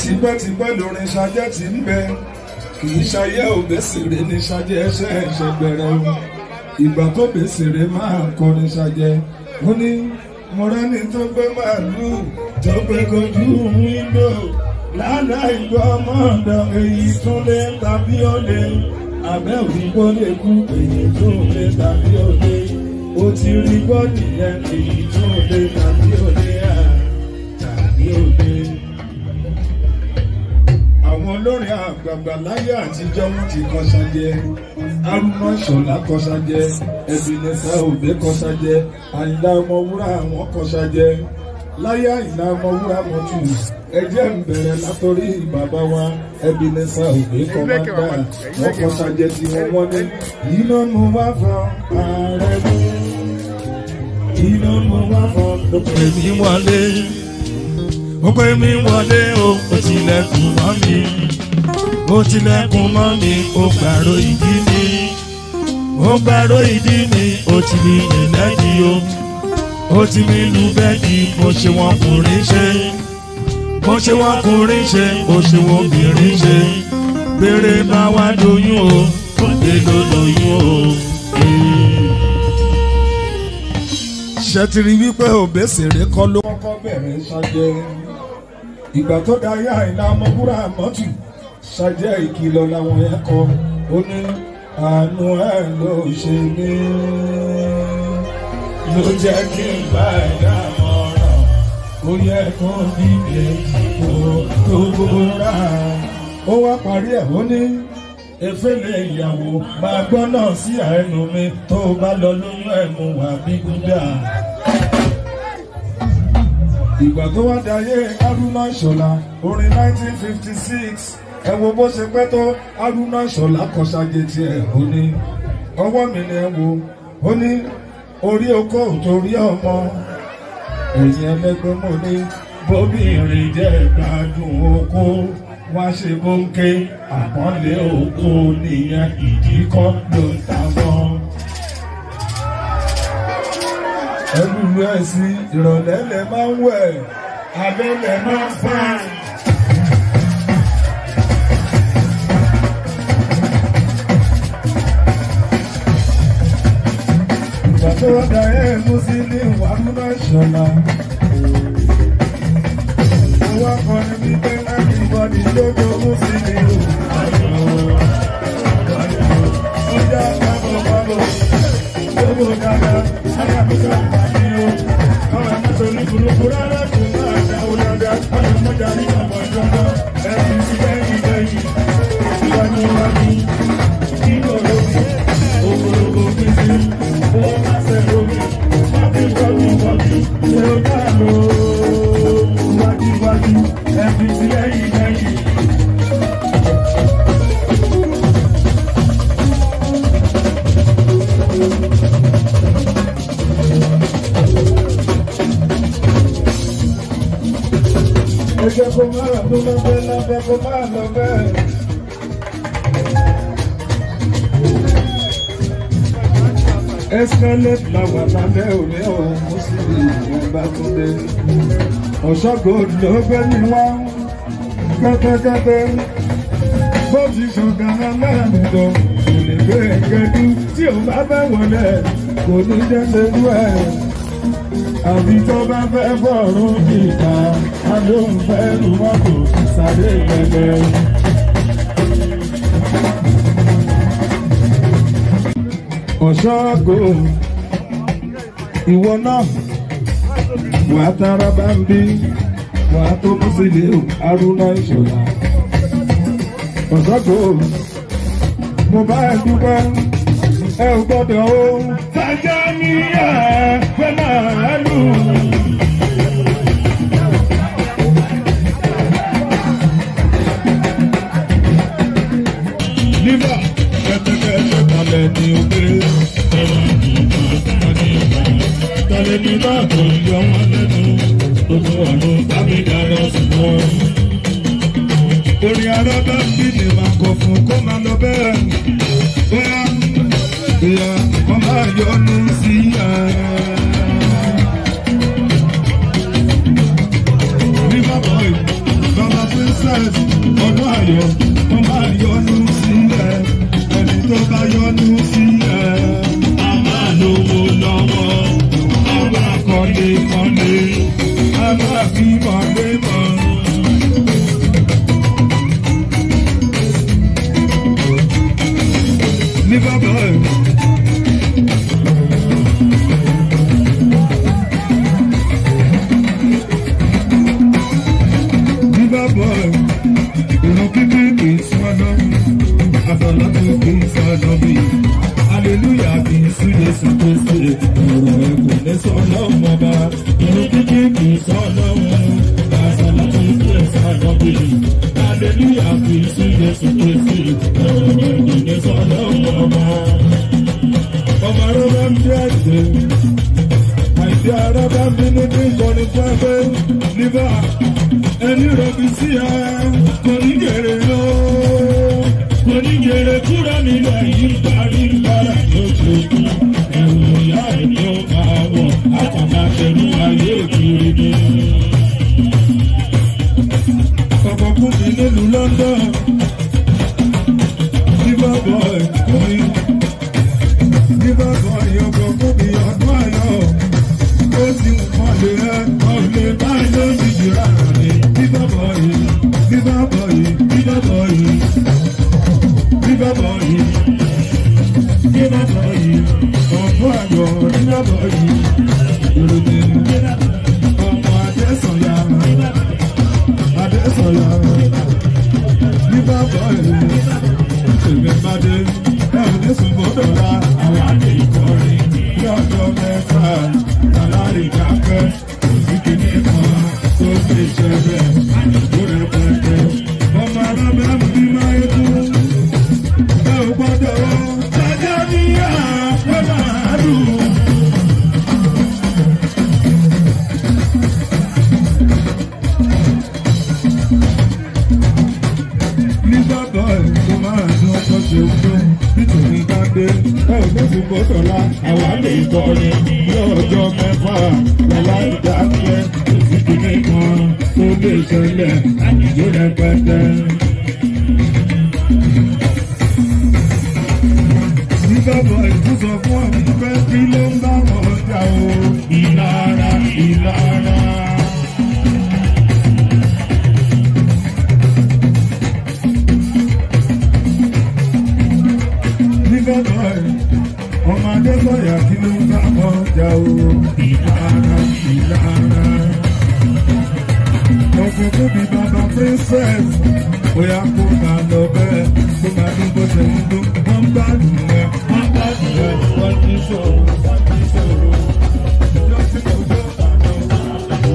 tipẹ́tipẹ́ lórin Ṣadé ti ń bẹ kì í ṣayé Òbésèré ní Ṣadé ẹ̀ṣẹ̀ bẹ̀rẹ̀ o ìgbà tó Òbésèré máa ń kọrin Ṣadé ó ní mo rẹ́ni tó gbé màálù tó gbé kojú wíńdò láláì gbọ́ ọmọ ọ̀dọ̀ èyí tún lé tàbí ọ̀lẹ abẹ́ òyìnbó lè kú èyí tún lé tàbí ọ̀lẹ ó ti rí gbọ́ nìyẹn èyí tún lé tàbí ọ̀lẹ tàbí ọ̀lẹ. Àwọn olórin àgbààgbà láyé àtijọ́ wọn ti kọ Ṣadé Haruna Ìṣọ̀lá kọ Ṣadé Ebenezer Obey kọ Ṣadé Àyìnlá Ọmọwúrà wọn kọ Ṣadé láyé Àyìnlá Ọmọwúrà mọ́tò ẹjẹ́ ń bẹ̀rẹ̀ látọrí bàbá wa Ebenezer Obey kọ́mándà wọn kọ Ṣadé tí wọ́n ní iná mo wá fún ààrẹ mú iná mo wá fún lópin mi wọlé ó pé mi wọlé o tilẹ̀kùn mọ́ mi ó tilẹ̀kùn mọ́ mi ó gbàrò ìdí mi ó gbàrò ìdí mi ó ti mi ìlẹ́dì ó ti mi lu bẹ́ẹ̀dì mo ṣe wọn kùnrin ṣe mo ṣe wọn kùnrin ṣe mo ṣe wọn obìnrin ṣe péré bá wá lóyún o kọ́dé ló lóyún o. Ṣé ti rí wípé Òbésèré kọ́ ló kọ́kọ́ bẹ̀rẹ̀ Ṣadé ìgbà tó dáyé Àyìnlá Ọmọwúrà mọ́tò Ṣadé ìkìlọ̀ làwọn yẹn kọ ó ní àánú ẹ̀ ló ṣe mí ló jẹ́ kí n bá ẹ̀dá mọ̀ràn ó yẹ kó dìde tó gbóra ó wá parí ẹ̀ ó ní efele ìyàwó máa gbọ́ náà sí ẹnu mi tó bá lọ lóyún ẹ̀mú wà bí gúdà. Ìgbà tó wá dayé Haruna Ìṣọ̀lá orin 1956 ẹ wo bó ṣe pẹ́ tó Haruna Ìṣọ̀lá kọ Ṣadé tiẹ̀ ó ní ọwọ́ mi ni ẹ wo ó ní orí oko torí ọmọ ẹ̀yìn ẹlẹ́gbẹ́ mo ní bóbìnrin jẹ́ gbádùn oko wá ṣe bóńké àpọ́nlé oko nìyẹn ìdí kọ́ ló ń ta wọ́n. Ẹlúlu ẹ̀sìn ìrọ̀lẹ́ lẹ máa ń wẹ̀ abẹ́lẹ̀ máa ń fà. Ìgbà tó dá ẹ̀ mú sí ní Haruna Ìṣọ̀lá. Mo wá kọrin wípé everybody lójó mú sí ní ọjà bábọ̀ gbogbo dáadáa ayàmúkà pàdé o àwọn ẹ̀mọ́sọ ní burúkú rárá tó máa dáwó dáadáa àwọn ọmọdé ní ọmọ ìjọba ẹ̀sìn sí lẹ́yìn lẹ́yìn ìwájú wájú nínú olóògbé ògbólógbò fífi owó máṣẹ́ lórí mábí wọ́bí ṣe ó dá lò wájú wájú ẹ̀sìn sí lẹ́yìn lẹ́yìn. Ẹ̀jẹ̀ kò máa lọ bẹ́ẹ̀ lábẹ́ kò máa lọ bẹ́ẹ̀. Escalate làwọn lábẹ́ òní ọ̀hún Mùsùlùmí ìwọ̀nba tó dé. Ọ̀ṣọ́gbó ló gbé ní wá kẹ́tẹ́kẹ́tẹ́. Bó ti ṣọ̀gànà mẹ́rin lọ, kò lè gbé ẹ̀gẹ́dú tí ò bá fẹ́ wọlé kò ní jẹ́ ṣerú ẹ̀. Àbí tó bá fẹ́ fọ̀rún ìta, a ló ń fẹ́ lu mọ́tò sáré gbẹgbẹ. Ọ̀ṣọ́gbó ìwọ náà wà á tara bá ń bí wà á tó Mùsùlùmí Haruna Ìṣọ̀lá. Ọ̀ṣọ́gbó mo bá ẹ dúpẹ́ ẹ ò gbọ́dọ̀ o. Fàjà ní ẹ̀ fẹ́ máa lù. Nígbà kẹ́tẹ́kẹ́tẹ́ kalẹ̀ ní òkèrè. Kalẹ̀ ní náà kò yọ wọn lẹ́nu. Gbogbo ọ̀nà tàbí dára sí wọn. Orin ara bá ń bí ni màá kọ fún kó máa lọ bẹ́ẹ̀. Bóyá bóyá wọ́n máa yọnu sí ẹ. Ní bàbá yìí, bàbá Prince princess ọdún ayọ̀ wọ́n máa yọnu sílẹ̀ ẹni tó bá yọnu sílẹ̀ a máa lówó lọ́wọ́ a máa kọ́lé kọ́lé a máa bímọ bímọ. Liverpool. Liverpool. Ìran kíkí kì í sọ́nà, àfọlọ́tò kì í sọ́nà bí. Aleluya kì í sí Jésù Kristi, ọ̀rọ̀ ẹ̀ kò ní sọ́nà mọ́ba. Ìran kíkí kì í sọ́nà wọn, àfọlọ́tò kì í sọ́nà bí. Aleluya kì í sí Jésù Kristi, ọ̀rọ̀ ẹ̀ kò ní sọ́nà mọ́ba. Ọmọ arọ́bá ń bí ẹ̀jẹ̀, àìsí arọ́bá ń bínú tí ń kọ́ni fún ẹgbẹ́ níbà. Ẹni rọ̀bì sí ẹ, kò ní jèrè lọ. Kò ní jèrè kúrò nílẹ̀ yìí parí lára lóṣooṣù. Ẹ̀rù ìyá ẹ̀ ni ó máa wọ̀, àtàkà tẹ̀lú ayé kiri ni. Ọkọ̀ kú mi nílùú London, Liverpool kú mi. Liverpool ọkọ̀ kú mi ọdún ayọ̀. Ó ti ń kọ́lé ẹ̀ ọ̀lẹ́ báyìí ló ti jìrà rẹ̀. Liverpool, Liverpool, Liverpool, Liverpool, Liverpool, ọ̀pọ̀ àjọ Liverpool, ìròyìn ọmọ Adésanya, Adésanya, Liverpool, Tèmíbádé, ẹ̀rọ Sùnmọ́dọ̀lá, àwọn àgbẹ̀ ìkọrin, lọ́jọ́ mẹ́fà, alárí kápẹ́, òsìkìní kan, tó fi ṣẹlẹ̀, àdìgbò rẹ̀ pẹ̀tẹ́, ọmọ arábẹ́ mi máa ń kú, ẹ ò gbọ́dọ̀ jẹ́jẹ́ ní àpẹ́ máa dùn. Liverpool tó máa dún ọkọ̀ ṣe fún nítorí dáńdé ẹ ò ní fún bọ́tọ̀lá àwa lè kọrin lọ́jọ́ mẹ́fà lọ́la ìdákẹ́ òsìkìní kan tó lè ṣẹlẹ̀ àdìjó rẹpẹtẹ. Liverpool tún sọ fún àwọn ìfẹ́ kí ló ń bá wọn jà o ìlara ìlara. Liverpool ọmọ Adésọyà kí ló ń bá wọn jà o ìlara ìlara. Ọkùnrin tó bí bàbá princess bóyá kó máa lọ bẹ́ẹ̀ kó máa dún bó ṣe ń dún wọ́n bá dùn ẹ́ wọ́n bá dùn ẹ́ wọ́n ti ṣòro wọ́n ti ṣòro. Ìjọ tí kò tó tàná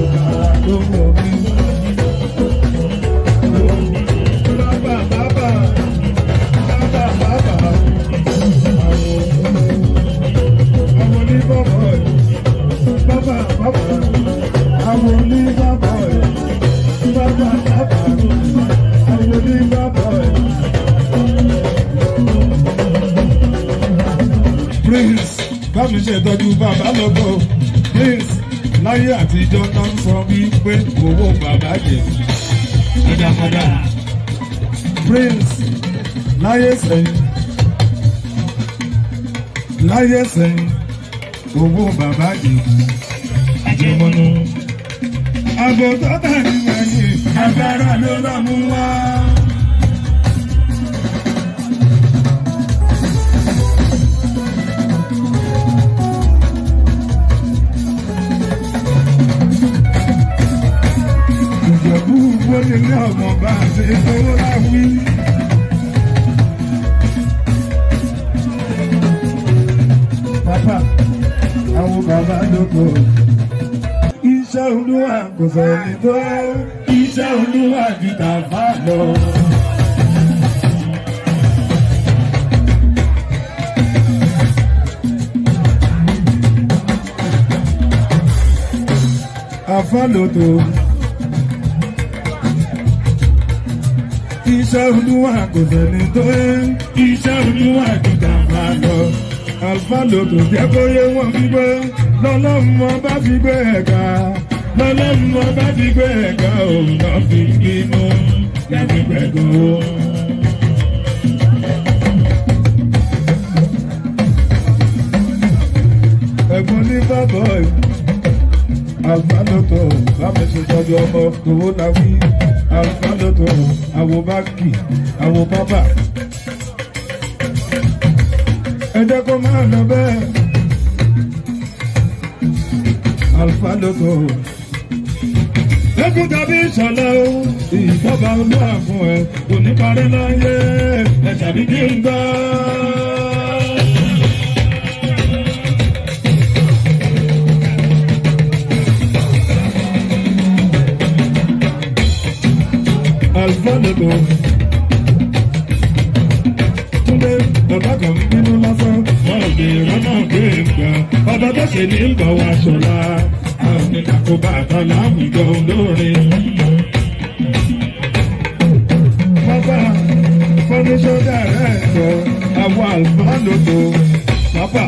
ìdára tó wọ̀ mí. Bàbá bàbá bàbá bàbá àwọn oníbàbọ̀ bàbá bàbá àwọn oníbàbọ̀ bàbá bàbá àwọn oníbàbọ̀. Prince bámi ṣe tọ́jú bàbá lọ́gọ́ Prince láyé àtijọ́ náà ń sọ wípé owó bàbá jẹ kọ́dákọ́dá. Prince láyé sẹ́yìn owó bàbá jẹ àjẹmọ́nú. Àgọ́ tó tẹ̀lé wẹ̀yìn agbára ló lọ́ mú wá. Ìjọ̀bú wọlé ní ọmọ bá a ṣe fowó láwí. Bàbá àwọn bàbá lóko. Iṣẹ́ Olúwa kò sẹ́ni tó iṣẹ́ Olúwa ju tàfà lọ. Àfàlótò iṣẹ́ Olúwa kò sẹ́ni tó iṣẹ́ Olúwa ju tàfà lọ. Àfàlótò jẹ́ kó yé wọn wípé lọ́lọ́run wọn bá fi gbé ẹ̀ka lọ́lọ́mọ bá ti gbé ẹ̀ka òun náà fi bínú láti gbẹ̀gàn. ẹ̀gbọ́n ní bàbá alùpàdọ́tọ̀ láti ṣe tọ́jú ọmọ owó lábí alùpàdọ́tọ̀ àwọ̀ báàkì àwọ̀ bábà. ẹ jẹ́ kó máa lọ bẹ́ẹ̀ alùpàdọ́tọ̀. ẹkún tàbí ìṣọ̀lẹ̀ o ìjọba olúwa fún ẹ kò ní parí láyé ẹ tàbí kí n gbọ́. alùpàdọ́tọ̀ túnde bàbá kan nínú lásán wọn ò lè rọ́nà gbé nǹkan ọba tó ṣe ní ìgbà wa ṣọlá àwọn ìdàkóbá kan láwùjọ olórin. bàbá fọ́nísọ́ dàrẹ́ẹ̀tọ̀ àwọn alùpàdọ́tọ̀ bàbá.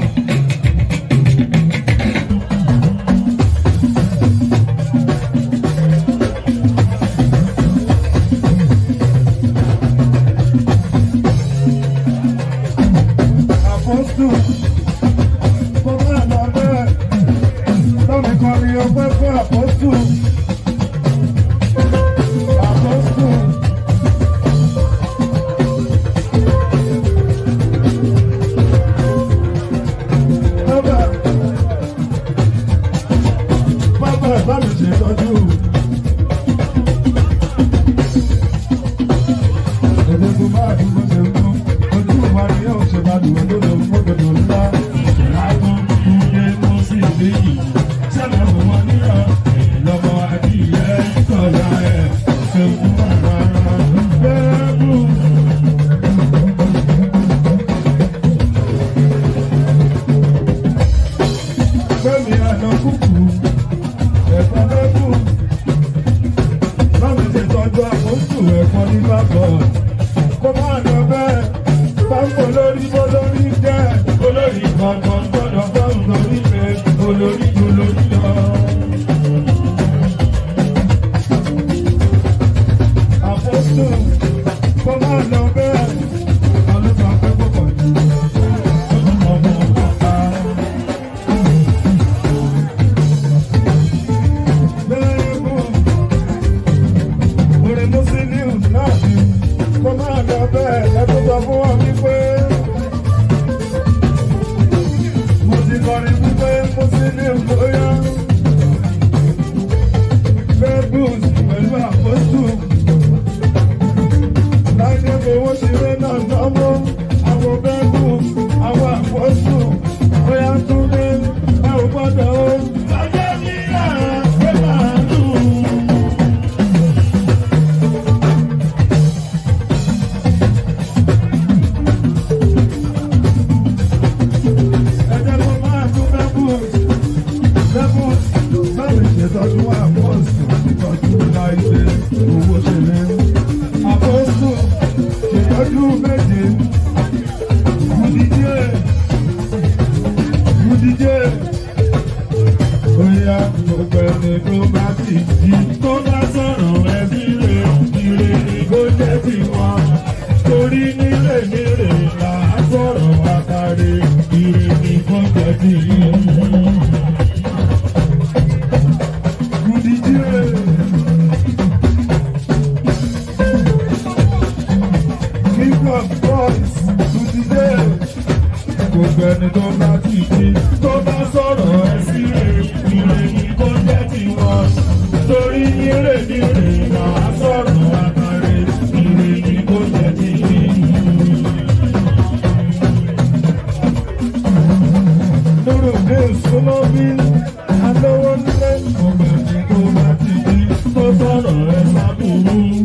Alówó nílé, ọgbà tí kò bá ti di, tó sọ̀rọ̀ ẹ̀ sábùrú.